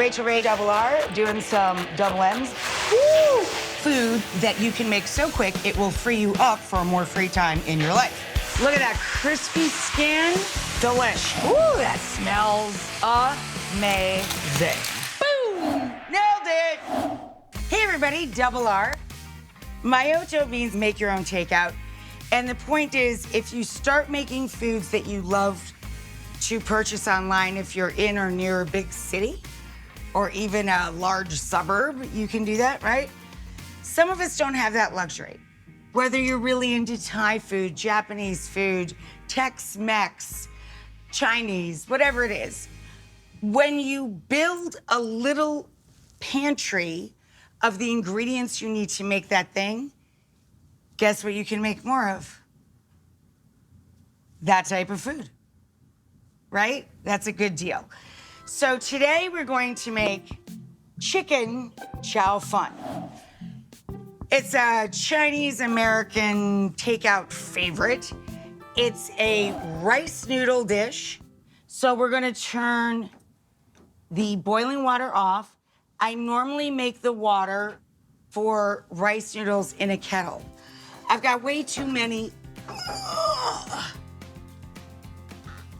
Rachael Ray Double R doing some double M's. Woo! Food that you can make so quick it will free you up for more free time in your life. Look at that crispy skin. Delish. Ooh, that smells amazing. Boom! Nailed it! Hey everybody, Double R. Mayoto means make your own takeout. And the point is, if you start making foods that you love to purchase online, if you're in or near a big city or even a large suburb, you can do that, right? Some of us don't have that luxury. Whether you're really into Thai food, Japanese food, Tex-Mex, Chinese, whatever it is, when you build a little pantry of the ingredients you need to make that thing, guess what you can make more of? That type of food, right? That's a good deal. So today we're going to make chicken chow fun. It's a Chinese-American takeout favorite. It's a rice noodle dish. So we're gonna turn the boiling water off. I normally make the water for rice noodles in a kettle. I've got way too many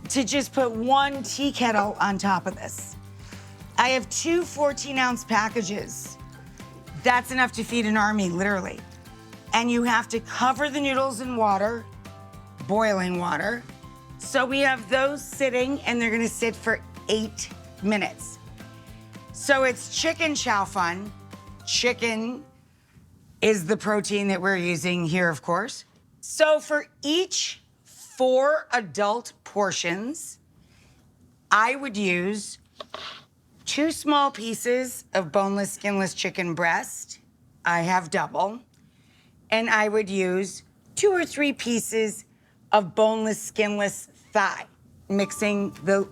to just put one tea kettle on top of this. I have two 14-ounce packages. That's enough to feed an army, literally. And you have to cover the noodles in water, boiling water. So we have those sitting and they're gonna sit for 8 minutes. So it's chicken chow fun. Chicken is the protein that we're using here, of course. So for each 4 adult portions, I would use 2 small pieces of boneless, skinless chicken breast. I have double. And I would use 2 or 3 pieces of boneless, skinless thigh, mixing the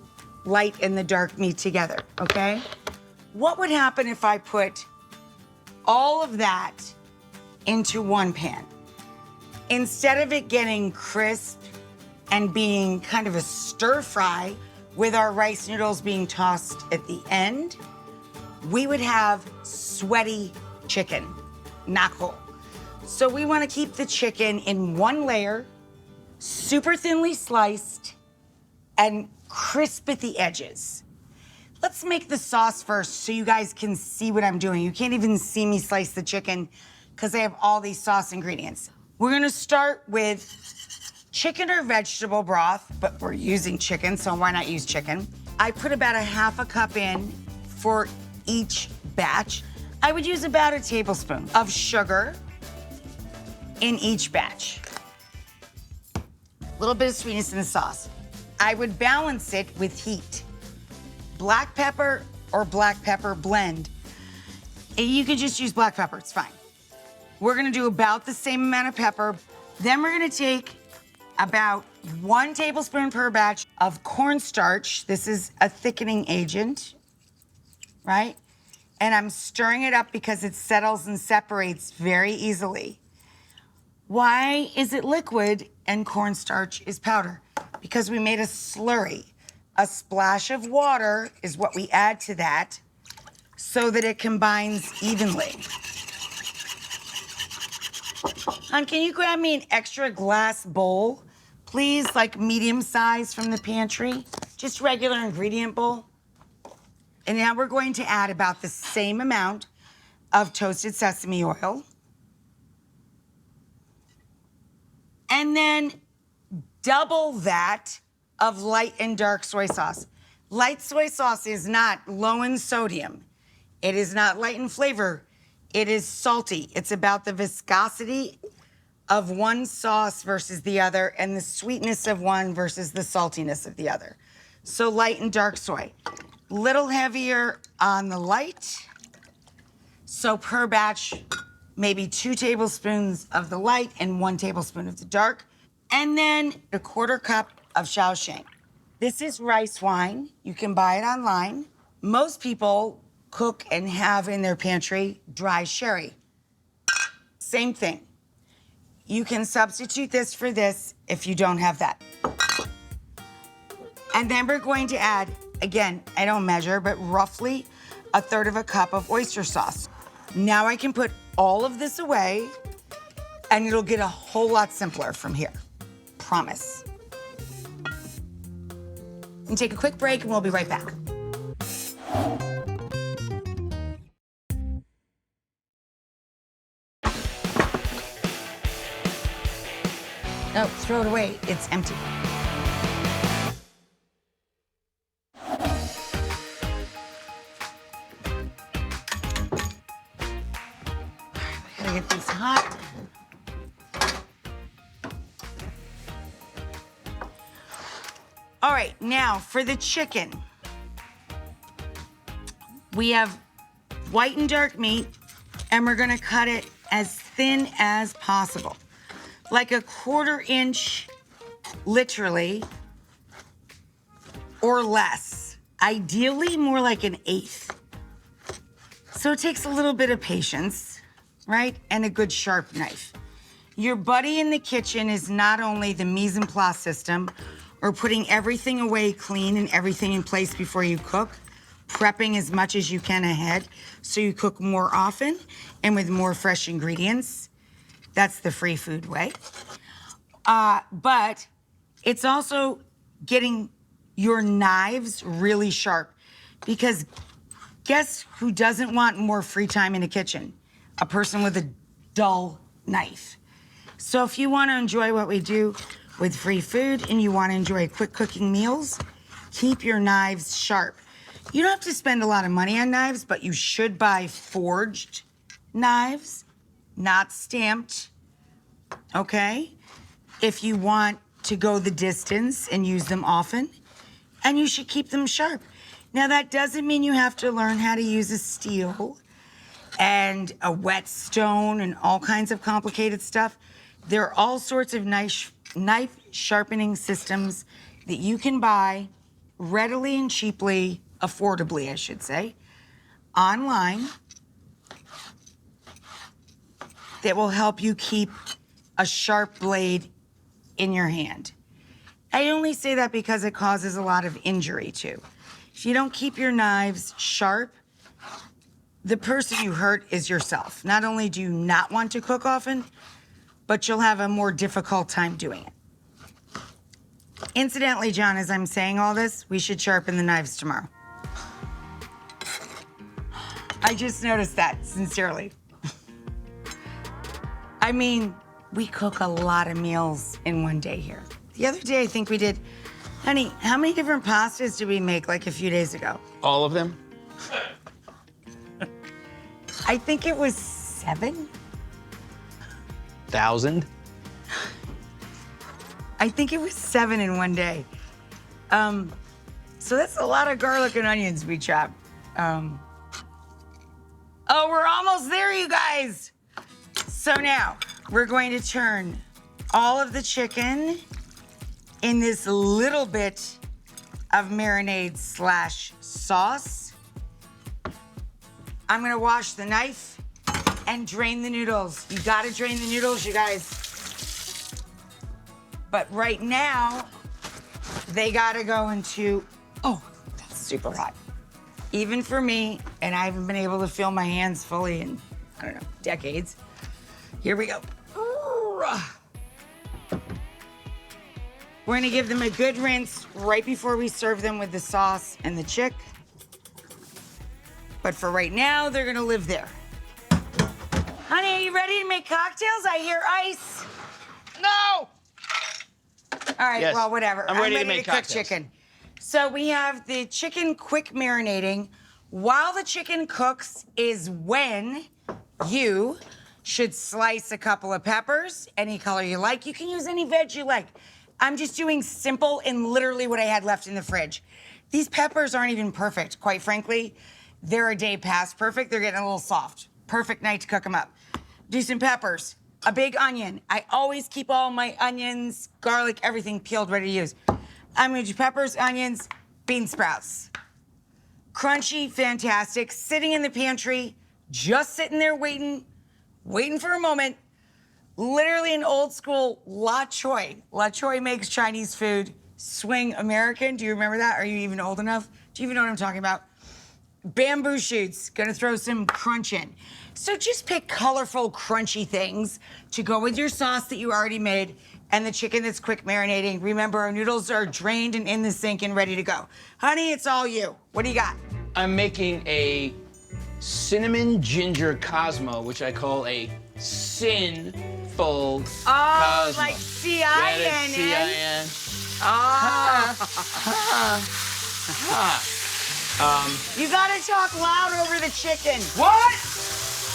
light and the dark meat together, okay? What would happen if I put all of that into one pan? Instead of it getting crisp and being kind of a stir fry with our rice noodles being tossed at the end, we would have sweaty chicken, not whole. So we wanna keep the chicken in one layer, super thinly sliced, and crisp at the edges. Let's make the sauce first so you guys can see what I'm doing. You can't even see me slice the chicken because I have all these sauce ingredients. We're gonna start with chicken or vegetable broth, but we're using chicken, so why not use chicken? I put about a half a cup in for each batch. I would use about a tablespoon of sugar in each batch. A little bit of sweetness in the sauce. I would balance it with heat. Black pepper or black pepper blend. And you can just use black pepper, it's fine. We're gonna do about the same amount of pepper. Then we're gonna take about 1 tablespoon per batch of cornstarch. This is a thickening agent, right? And I'm stirring it up because it settles and separates very easily. Why is it liquid and cornstarch is powder? Because we made a slurry. A splash of water is what we add to that so that it combines evenly. Hon, can you grab me an extra glass bowl? Please, like medium size from the pantry. Just regular ingredient bowl. And now we're going to add about the same amount of toasted sesame oil. And then double that of light and dark soy sauce. Light soy sauce is not low in sodium. It is not light in flavor. It is salty. It's about the viscosity of one sauce versus the other and the sweetness of one versus the saltiness of the other. So light and dark soy. Little heavier on the light. So per batch, maybe 2 tablespoons of the light and 1 tablespoon of the dark. And then a 1/4 cup of Shaoxing. This is rice wine. You can buy it online. Most people cook and have in their pantry dry sherry. Same thing. You can substitute this for this if you don't have that. And then we're going to add, again, I don't measure, but roughly 1/3 of a cup of oyster sauce. Now I can put all of this away and it'll get a whole lot simpler from here. Promise. And take a quick break and we'll be right back. No, throw it away. It's empty. Gotta get these hot. All right, now for the chicken. We have white and dark meat, and we're gonna cut it as thin as possible. Like a 1/4 inch, literally, or less. Ideally, more like an 1/8. So it takes a little bit of patience, right? And a good sharp knife. Your buddy in the kitchen is not only the mise en place system, or putting everything away clean and everything in place before you cook, prepping as much as you can ahead so you cook more often and with more fresh ingredients. That's the free food way. But it's also getting your knives really sharp, because guess who doesn't want more free time in the kitchen? A person with a dull knife. So if you want to enjoy what we do with free food and you want to enjoy quick cooking meals, keep your knives sharp. You don't have to spend a lot of money on knives, but you should buy forged knives, not stamped, okay? If you want to go the distance and use them often, and you should keep them sharp. Now that doesn't mean you have to learn how to use a steel and a whetstone and all kinds of complicated stuff. There are all sorts of knife sharpening systems that you can buy readily and cheaply, affordably, I should say, online, that will help you keep a sharp blade in your hand. I only say that because it causes a lot of injury too. If you don't keep your knives sharp, the person you hurt is yourself. Not only do you not want to cook often, but you'll have a more difficult time doing it. Incidentally, John, as I'm saying all this, we should sharpen the knives tomorrow. I just noticed that, sincerely. I mean, we cook a lot of meals in one day here. The other day, I think we did, honey, how many different pastas did we make like a few days ago? All of them? I think it was 7. 1,000? I think it was 7 in one day. So that's a lot of garlic and onions we chopped. Oh, we're almost there, you guys. So now we're going to turn all of the chicken in this little bit of marinade / sauce. I'm gonna wash the knife and drain the noodles. You gotta drain the noodles, you guys. But right now, they gotta go into, oh, that's super hot. Even for me, and I haven't been able to feel my hands fully in, I don't know, decades. Here we go. We're gonna give them a good rinse right before we serve them with the sauce and the chick. But for right now, they're gonna live there. Honey, are you ready to make cocktails? I hear ice. No! All right, Yes, well, whatever. I'm ready to make cook cocktails. chicken. So we have the chicken quick marinating. While the chicken cooks is when you should slice a couple of peppers, any color you like. You can use any veg you like. I'm just doing simple and literally what I had left in the fridge. These peppers aren't even perfect, quite frankly. They're a day past perfect. They're getting a little soft. Perfect night to cook them up. Do some peppers, a big onion. I always keep all my onions, garlic, everything peeled, ready to use. I'm gonna do peppers, onions, bean sprouts. Crunchy, fantastic, sitting in the pantry, just sitting there waiting for a moment. Literally an old school La Choy. La Choy makes Chinese food. Swing American, do you remember that? Are you even old enough? Do you even know what I'm talking about? bamboo shoots. Gonna throw some crunch in. So just pick colorful, crunchy things to go with your sauce that you already made and the chicken that's quick marinating. Remember, our noodles are drained and in the sink and ready to go. Honey, it's all you. What do you got? I'm making a cinnamon ginger Cosmo, which I call a sinful Cosmo. Like C-I-N-N. Get it? C-I-N. You gotta talk loud over the chicken. What?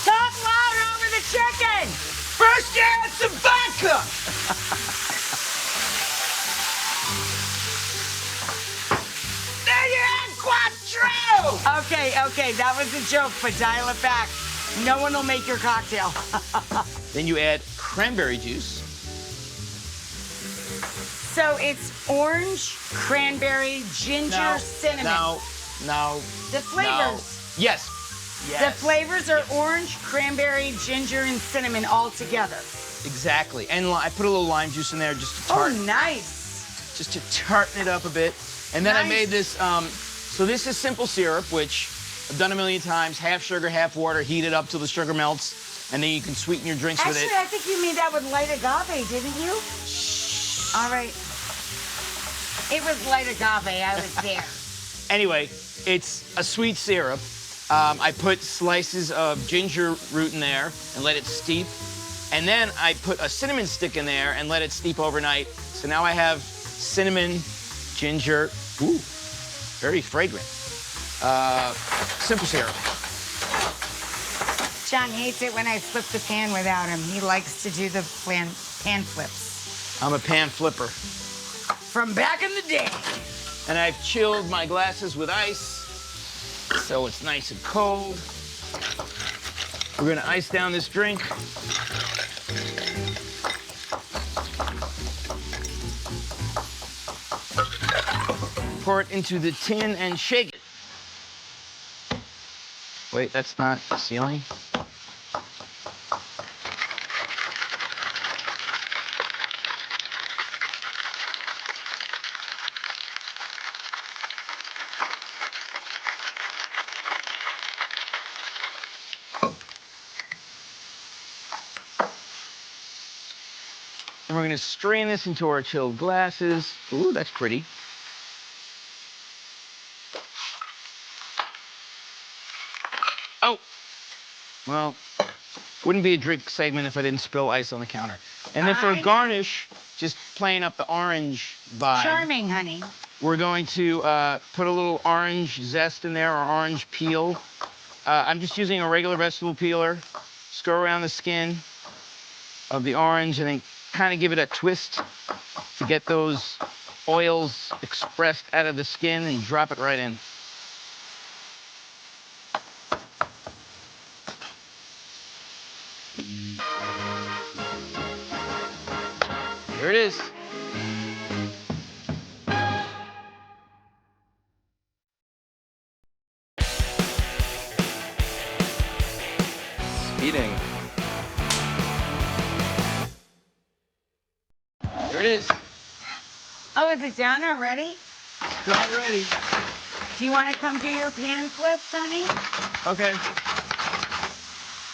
Talk loud over the chicken. First you add some vodka. Then you add Quattro. Okay, that was a joke, but dial it back. No one will make your cocktail. Then you add cranberry juice. So it's orange, cranberry, ginger, cinnamon. Now. The flavors. Yes. The flavors are orange, cranberry, ginger, and cinnamon all together. Exactly. And I put a little lime juice in there just to tarten. Oh, nice. Just to tarten it up a bit. And then I made this, so this is simple syrup, which I've done a million times. Half sugar, half water, heat it up till the sugar melts, and then you can sweeten your drinks with it. Actually, I think you made that with light agave, didn't you? All right. It was light agave, I was there. Anyway, it's a sweet syrup. I put slices of ginger root in there and let it steep. And then I put a cinnamon stick in there and let it steep overnight. So now I have cinnamon, ginger, ooh, very fragrant. Simple syrup. John hates it when I flip the pan without him. He likes to do the pan flips. I'm a pan flipper. From back in the day. And I've chilled my glasses with ice, so it's nice and cold. We're gonna ice down this drink. Pour it into the tin and shake it. Wait, that's not the ceiling. And we're gonna strain this into our chilled glasses. Ooh, that's pretty. Oh, well, wouldn't be a drink segment if I didn't spill ice on the counter. And then for a garnish, just playing up the orange vibe. Charming, honey. We're going to put a little orange zest in there, or orange peel. I'm just using a regular vegetable peeler. Just go around the skin of the orange and then kind of give it a twist to get those oils expressed out of the skin and drop it right in. There it is. Speeding. There it is. Oh, is it down already? Not ready. Do you want to come do your pan flips, honey? Okay.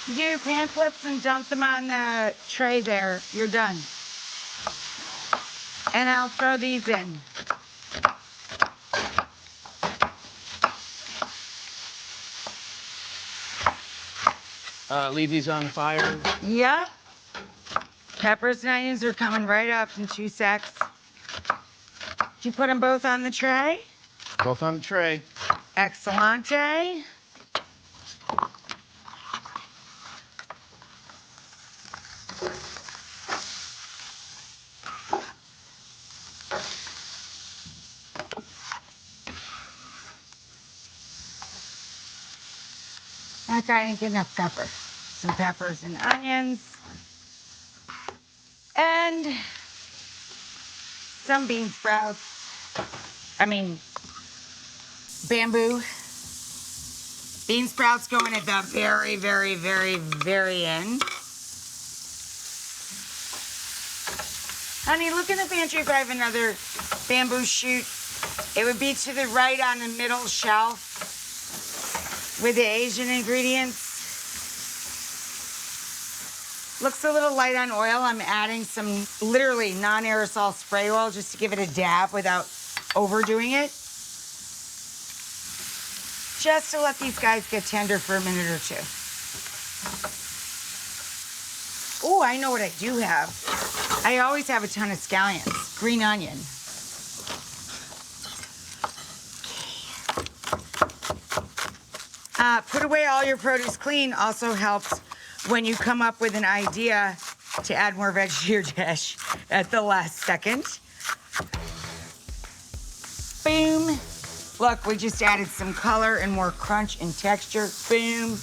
Do your pan flips and dump them on the tray there. You're done. And I'll throw these in. Leave these on fire. Yep. Peppers and onions are coming right up in 2 secs. Did you put them both on the tray? Both on the tray. Excellente. That guy didn't get enough pepper. Some peppers and onions. And some bean sprouts. I mean, bamboo. Bean sprouts going at the very, very, very, very end. Honey, look in the pantry if I have another bamboo shoot. It would be to the right on the middle shelf. with the Asian ingredients. Looks a little light on oil. I'm adding some literally non-aerosol spray oil just to give it a dab without overdoing it. Just to let these guys get tender for a minute or two. Oh, I know what I do have. I always have a ton of scallions, green onion. Put away all your produce clean also helps when you come up with an idea to add more veg to your dish at the last second. Boom. Look, we just added some color and more crunch and texture. Boom.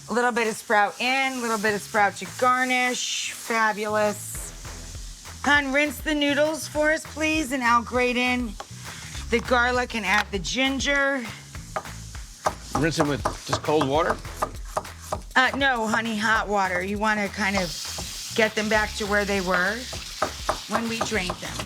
A little bit of sprout in, a little bit of sprout to garnish. Fabulous. Hon, rinse the noodles for us, please, and I'll grate in the garlic and add the ginger. Rinse them with just cold water? No, honey, hot water. You want to kind of get them back to where they were when we drained them.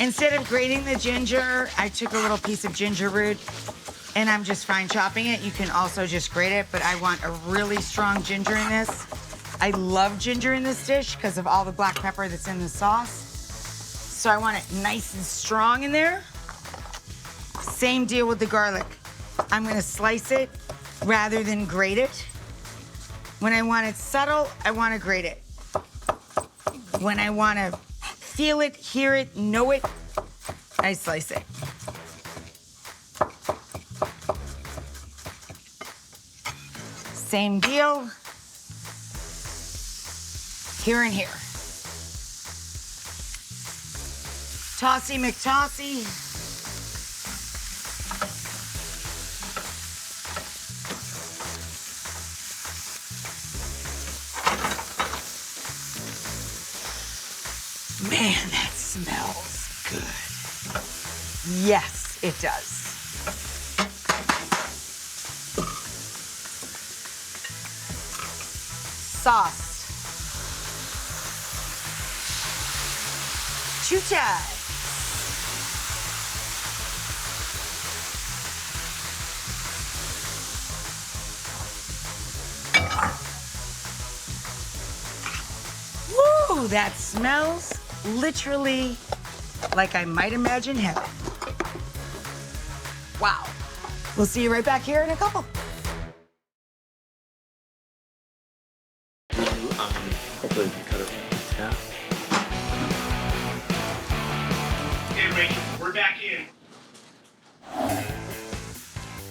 Instead of grating the ginger, I took a little piece of ginger root and I'm just fine chopping it. You can also just grate it, but I want a really strong ginger in this. I love ginger in this dish because of all the black pepper that's in the sauce. So I want it nice and strong in there. Same deal with the garlic. I'm gonna slice it rather than grate it. When I want it subtle, I wanna grate it. When I wanna feel it, hear it, know it, I slice it. Same deal. Here and here. Tossy McTossy. Man, that smells good. Yes, it does. Sauce. Chucha. Woo, that smells literally like I might imagine heaven. Wow. We'll see you right back here in a couple. Hopefully you can cut it in half. Okay, Rachel, we're back in.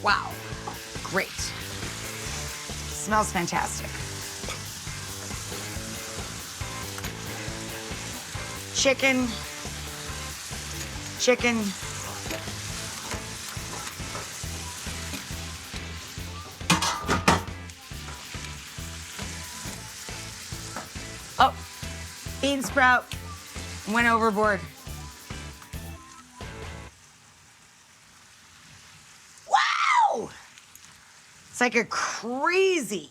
Wow. Great. Smells fantastic. Chicken. Oh, bean sprout went overboard. Wow! It's like a crazy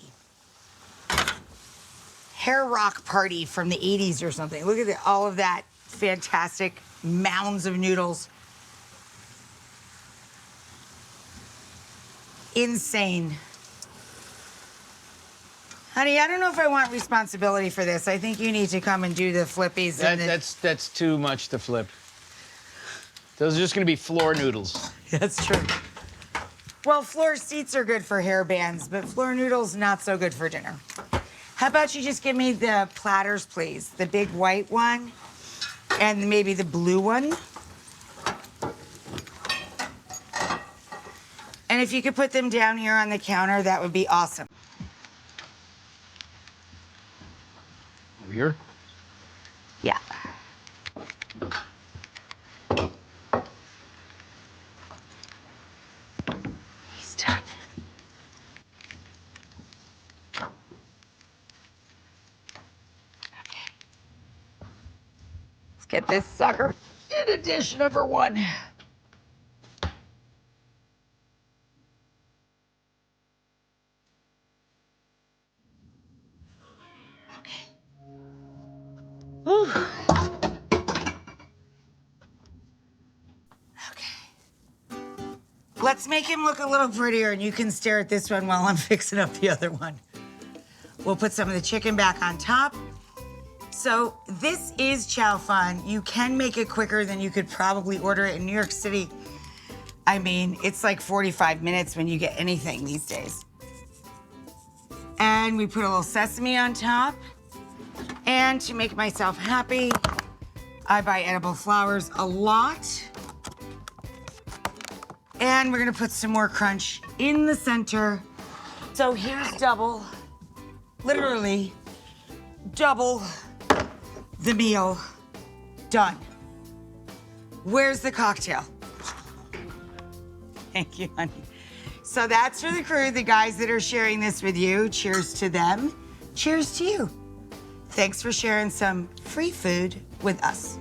hair rock party from the 80s or something. Look at all of that fantastic mounds of noodles. Insane. Honey, I don't know if I want responsibility for this. I think you need to come and do the flippies. That's too much to flip. Those are just gonna be floor noodles. That's true. Well, floor seats are good for hair bands, but floor noodles not so good for dinner. How about you just give me the platters, please? The big white one and maybe the blue one. And if you could put them down here on the counter, that would be awesome. Over here? Yeah. He's done. Okay. Let's get this sucker in dish number one. Okay. Whew. Let's make him look a little prettier, and you can stare at this one while I'm fixing up the other one. We'll put some of the chicken back on top. So this is Chow Fun. You can make it quicker than you could probably order it in New York City. I mean, it's like 45 minutes when you get anything these days. And we put a little sesame on top. And to make myself happy, I buy edible flowers a lot. And we're gonna put some more crunch in the center. So here's double, literally double the meal done. Where's the cocktail? Thank you, honey. So that's for the crew, the guys that are sharing this with you. Cheers to them. Cheers to you. Thanks for sharing some free food with us.